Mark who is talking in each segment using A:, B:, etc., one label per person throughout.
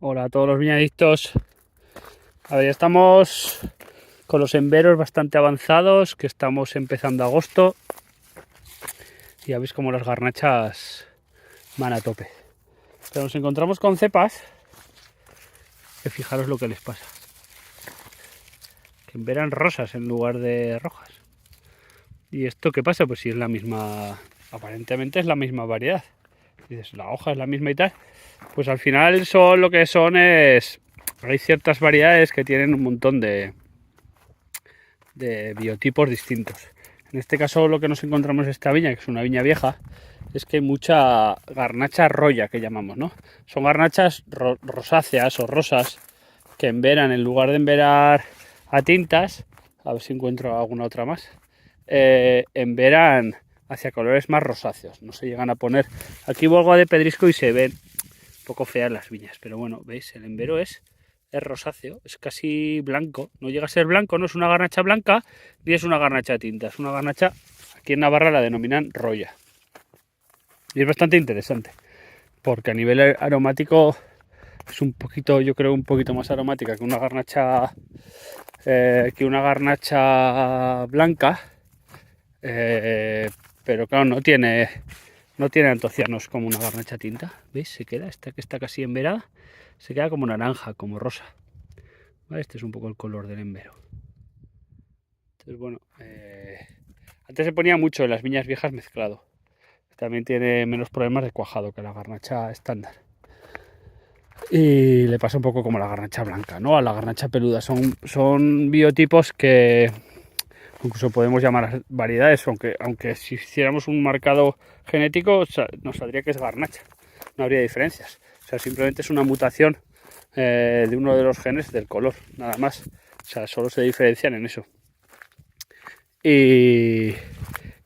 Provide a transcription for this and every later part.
A: Hola a todos los viñadictos. A ver, ya estamos con los emberos bastante avanzados, que estamos empezando agosto. Y ya veis como las garnachas van a tope. Pero nos encontramos con cepas, que fijaros lo que les pasa. Que emberan rosas en lugar de rojas. ¿Y esto qué pasa? Pues si es la misma, aparentemente es la misma variedad. Dices, la hoja es la misma y tal. Pues al final son lo que son es... Hay ciertas variedades que tienen un montón de biotipos distintos. En este caso lo que nos encontramos en esta viña, que es una viña vieja, es que hay mucha garnacha roya, que llamamos, ¿no? Son garnachas rosáceas o rosas que enveran, en lugar de enverar a tintas, a ver si encuentro alguna otra más, enveran hacia colores más rosáceos, no se llegan a poner. Aquí vuelvo de pedrisco y se ven un poco feas las viñas, pero bueno, veis, el envero es rosáceo, es casi blanco, no llega a ser blanco, no es una garnacha blanca ni es una garnacha tinta, es una garnacha, aquí en Navarra la denominan roya. Y es bastante interesante, porque a nivel aromático es un poquito, yo creo, un poquito más aromática que una garnacha blanca, pero claro, no tiene antocianos como una garnacha tinta. ¿Veis? Se queda, esta que está casi enverada, se queda como naranja, como rosa. ¿Vale? Este es un poco el color del embero. Entonces, bueno, antes se ponía mucho en las viñas viejas mezclado. También tiene menos problemas de cuajado que la garnacha estándar. Y le pasa un poco como la garnacha blanca, ¿no? A la garnacha peluda. Son biotipos que incluso podemos llamar variedades, aunque si hiciéramos un marcado genético nos saldría que es garnacha. No habría diferencias. O sea, simplemente es una mutación de uno de los genes del color, nada más. O sea, solo se diferencian en eso. Y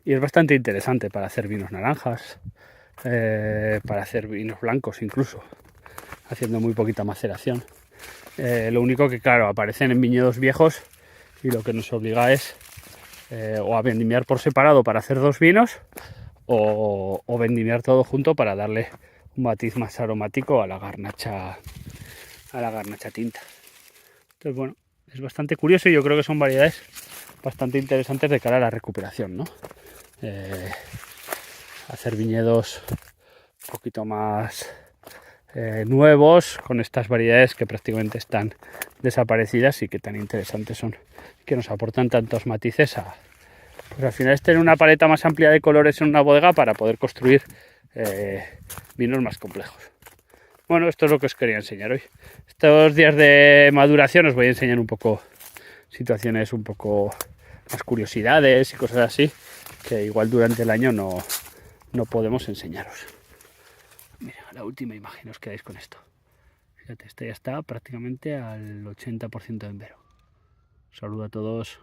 A: es bastante interesante para hacer vinos naranjas, para hacer vinos blancos incluso, haciendo muy poquita maceración. Lo único que, claro, aparecen en viñedos viejos y lo que nos obliga es o a vendimiar por separado para hacer dos vinos o vendimiar todo junto para darle un matiz más aromático a la garnacha tinta. Entonces, bueno, es bastante curioso y yo creo que son variedades bastante interesantes de cara a la recuperación, ¿no? Hacer viñedos un poquito más nuevos con estas variedades que prácticamente están desaparecidas y que tan interesantes son, que nos aportan tantos matices pues al final es tener una paleta más amplia de colores en una bodega para poder construir vinos más complejos. Bueno, esto es lo que os quería enseñar hoy. Estos días de maduración os voy a enseñar un poco situaciones, un poco más curiosidades y cosas así que igual durante el año no podemos enseñaros. Mira, la última imagen, os quedáis con esto. Fíjate, este ya está prácticamente al 80% de envero. Saludo a todos.